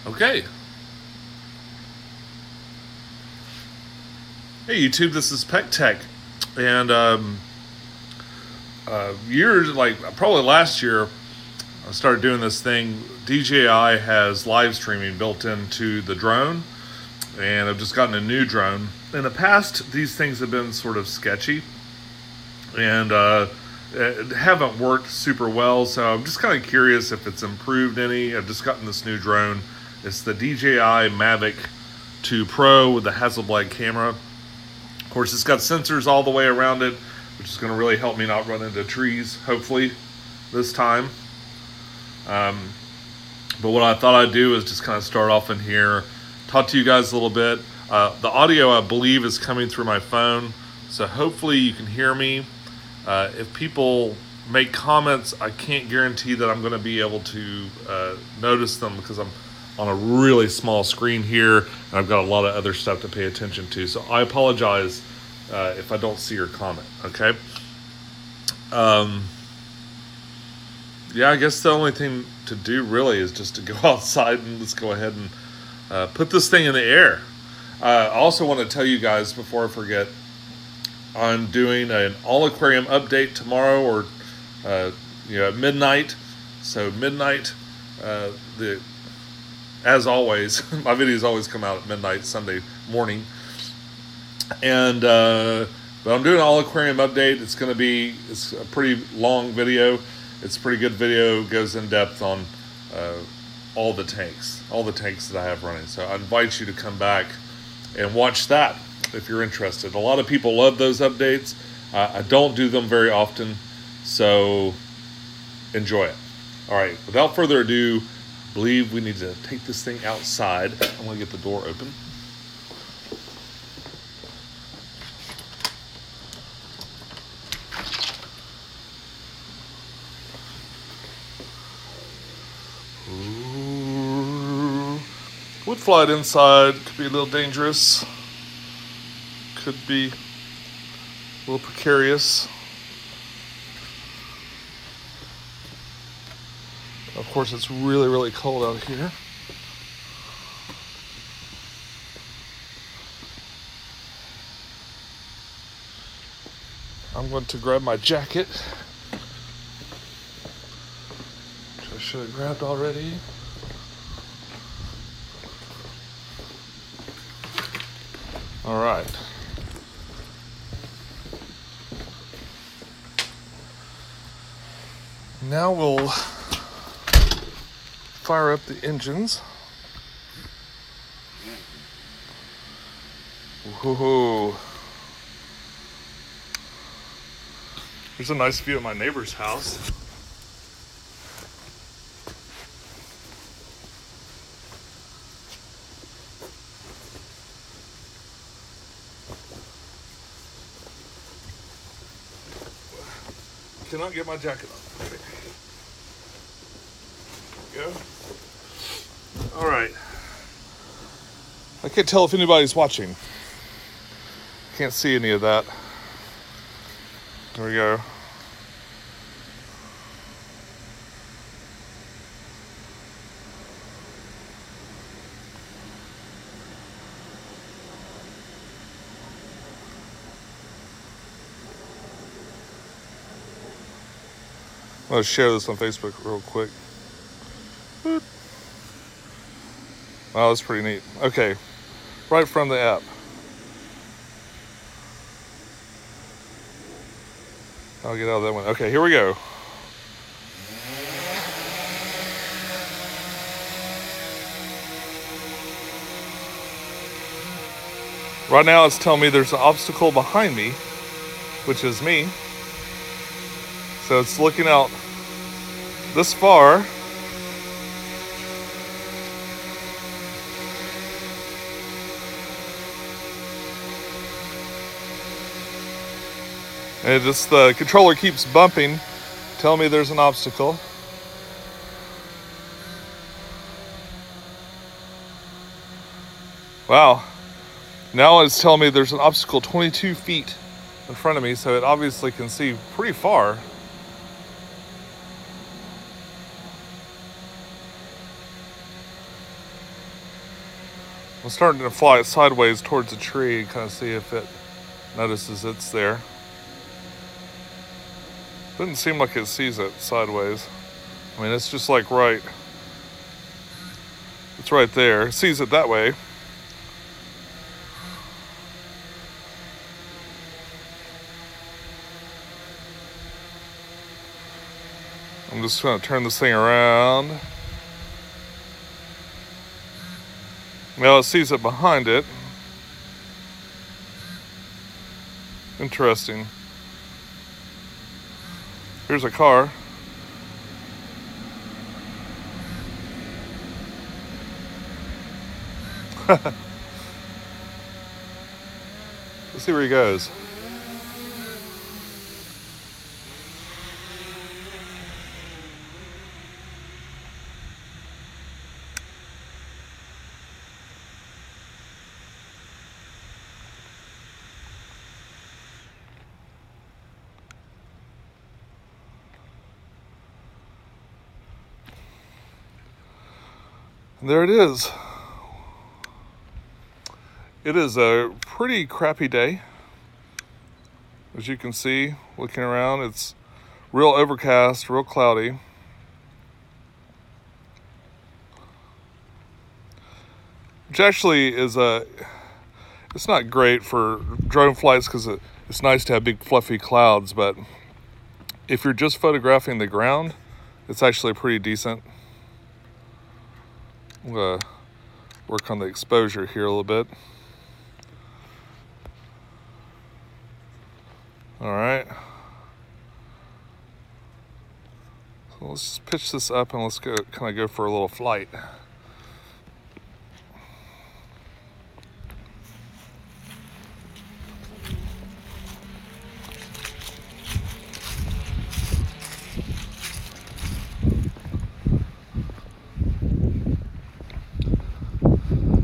Okay. Hey YouTube, this is Peck Tech, and years like probably last year, I started doing this thing. DJI has live streaming built into the drone, and I've just gotten a new drone. In the past, these things have been sort of sketchy, and haven't worked super well. So I'm just kind of curious if it's improved any. I've just gotten this new drone. It's the DJI Mavic 2 Pro with the Hasselblad camera. Of course, it's got sensors all the way around it, which is going to really help me not run into trees, hopefully, this time. But what I thought I'd do is just kind of start off in here, talk to you guys a little bit. The audio, I believe, is coming through my phone, so hopefully you can hear me. If people make comments, I can't guarantee that I'm going to be able to notice them because I'm on a really small screen here, and I've got a lot of other stuff to pay attention to. So I apologize if I don't see your comment, okay? Yeah, I guess the only thing to do really is just to go outside and let's go ahead and put this thing in the air. I also want to tell you guys before I forget, I'm doing an all aquarium update tomorrow, or at midnight. So midnight, as always, my videos always come out at midnight Sunday morning. And but I'm doing an all aquarium update. It's a pretty long video. It's a pretty good video. It goes in depth on all the tanks that I have running. So I invite you to come back and watch that if you're interested. A lot of people love those updates. I don't do them very often, so enjoy it. All right, without further ado, I believe we need to take this thing outside. I'm gonna get the door open. Wood flight inside could be a little dangerous. Could be a little precarious. Of course, it's really, really cold out here. I'm going to grab my jacket, which I should have grabbed already. All right. Now we'll fire up the engines. Woohoo! There's a nice view of my neighbor's house. Cannot get my jacket on. Okay. There we go. All right. I can't tell if anybody's watching. Can't see any of that. There we go. I'm going to share this on Facebook real quick. Wow, that's pretty neat. Okay, right from the app. I'll get out of that one. Okay, here we go. Right now it's telling me there's an obstacle behind me, which is me. So it's looking out this far. And the controller keeps bumping, telling me there's an obstacle. Wow. Now it's telling me there's an obstacle 22 feet in front of me, so it obviously can see pretty far. I'm starting to fly it sideways towards a tree and kind of see if it notices it's there. Doesn't seem like it sees it sideways. I mean, it's just like right. It's right there. It sees it that way. I'm just going to turn this thing around. Now it sees it behind it. Interesting. Here's a car. Let's see where he goes. And there it is. It is a pretty crappy day. As you can see, looking around, it's real overcast, real cloudy. Which actually is it's not great for drone flights because it's nice to have big fluffy clouds, but if you're just photographing the ground, it's actually pretty decent. I'm gonna work on the exposure here a little bit. All right. So let's just pitch this up and let's kind of go for a little flight.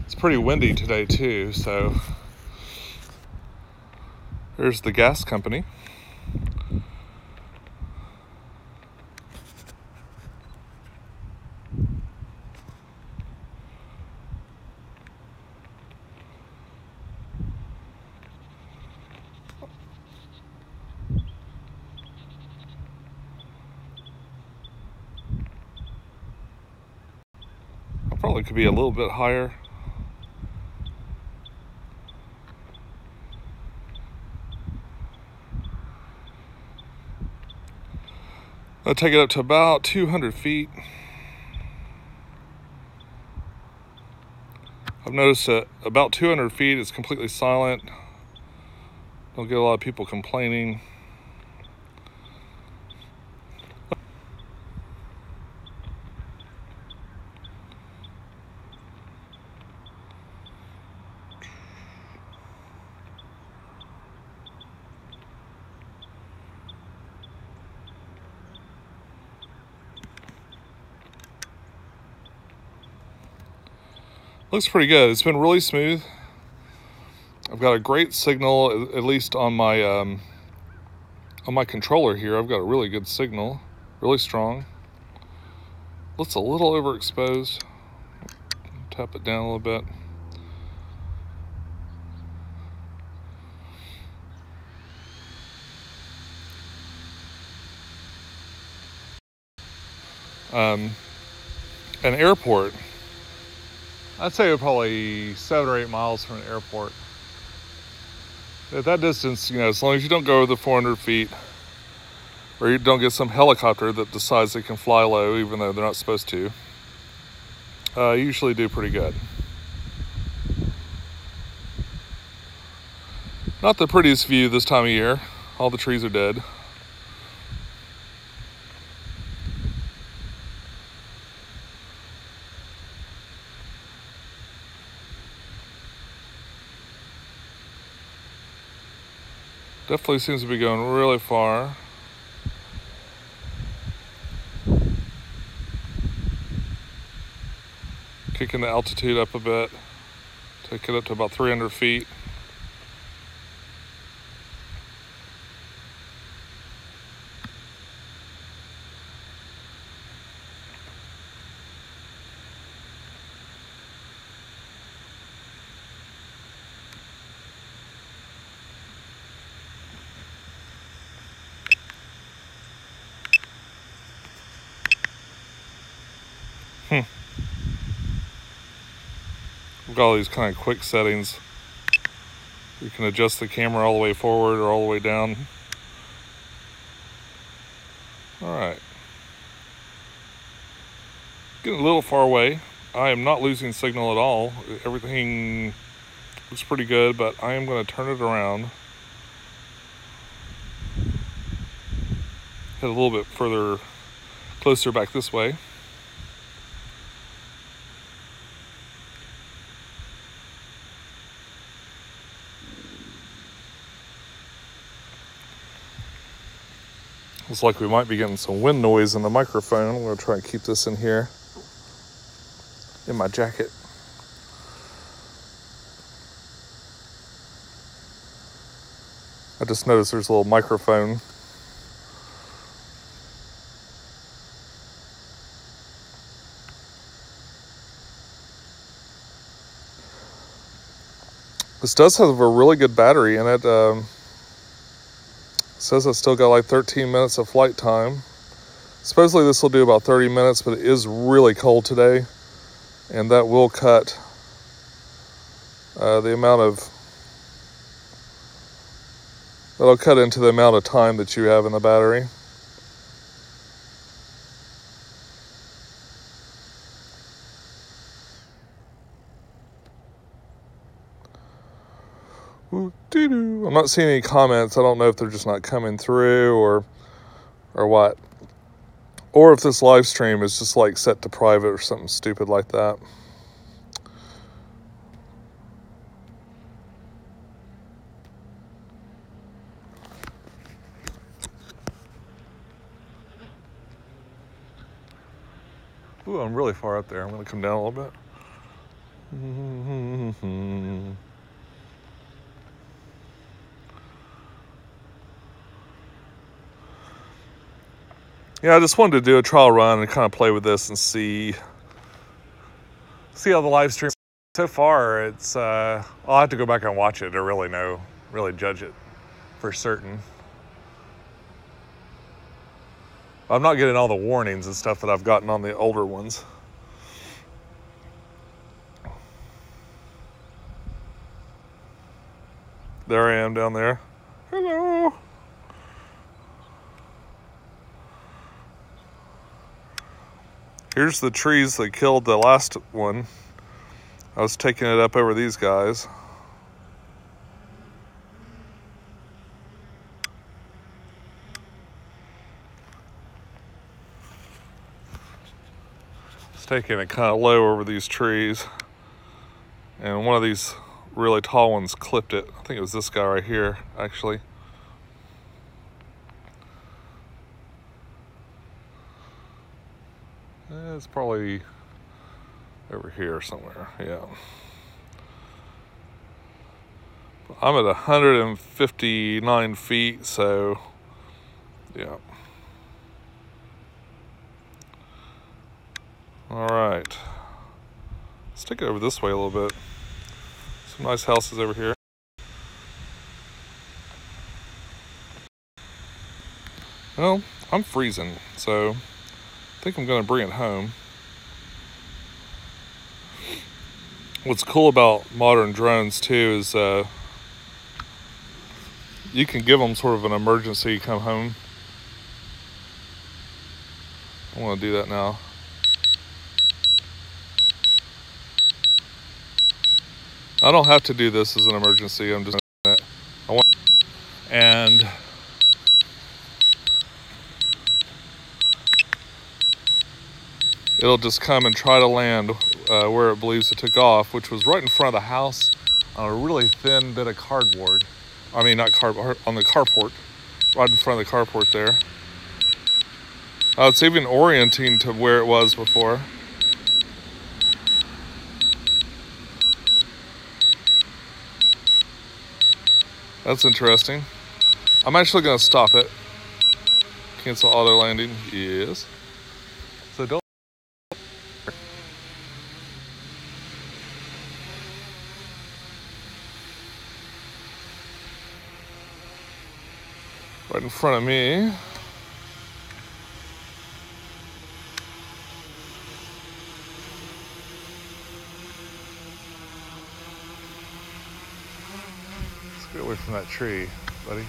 It's pretty windy today too, so there's the gas company. I probably could be a little bit higher. I'll take it up to about 200 feet. I've noticed that about 200 feet it's completely silent. Don't get a lot of people complaining. Looks pretty good. It's been really smooth. I've got a great signal, at least on my controller here. I've got a really good signal, really strong. Looks a little overexposed. Tap it down a little bit. An airport. I'd say we're probably 7 or 8 miles from an airport. At that distance, as long as you don't go over the 400 feet, or you don't get some helicopter that decides they can fly low even though they're not supposed to, you usually do pretty good. Not the prettiest view this time of year. All the trees are dead. Definitely seems to be going really far. Kicking the altitude up a bit. Take it up to about 300 feet. We've got all these kind of quick settings. You can adjust the camera all the way forward or all the way down. All right. Getting a little far away. I am not losing signal at all. Everything looks pretty good, but I am going to turn it around. Head a little bit further, closer back this way. Looks like we might be getting some wind noise in the microphone. I'm going to try and keep this in here, in my jacket. I just noticed there's a little microphone. This does have a really good battery in it. Says it's still got like 13 minutes of flight time. Supposedly this will do about 30 minutes, but it is really cold today, and that will cut the amount of, that'll cut into the amount of time that you have in the battery. I'm not seeing any comments. I don't know if they're just not coming through or what. Or if this live stream is just like set to private or something stupid like that. Ooh, I'm really far up there. I'm going to come down a little bit. Yeah, I just wanted to do a trial run and kind of play with this and see how the live stream. So far, it's I'll have to go back and watch it to really judge it for certain. I'm not getting all the warnings and stuff that I've gotten on the older ones. There I am down there. Hello. Here's the trees that killed the last one. I was taking it up over these guys. It's taking it kind of low over these trees. And one of these really tall ones clipped it. I think it was this guy right here, actually. It's probably over here somewhere, yeah. I'm at 159 feet, so yeah. All right. Let's take it over this way a little bit. Some nice houses over here. Well, I'm freezing, so I think I'm going to bring it home. What's cool about modern drones too is you can give them sort of an emergency come home. I want to do that now. I don't have to do this as an emergency. I'm just doing it. And it'll just come and try to land where it believes it took off, which was right in front of the house on a really thin bit of cardboard. I mean, not cardboard, on the carport, right in front of the carport there. It's even orienting to where it was before. That's interesting. I'm actually going to stop it. Cancel auto landing. Yes. So don't. Right in front of me. Get away from that tree, buddy.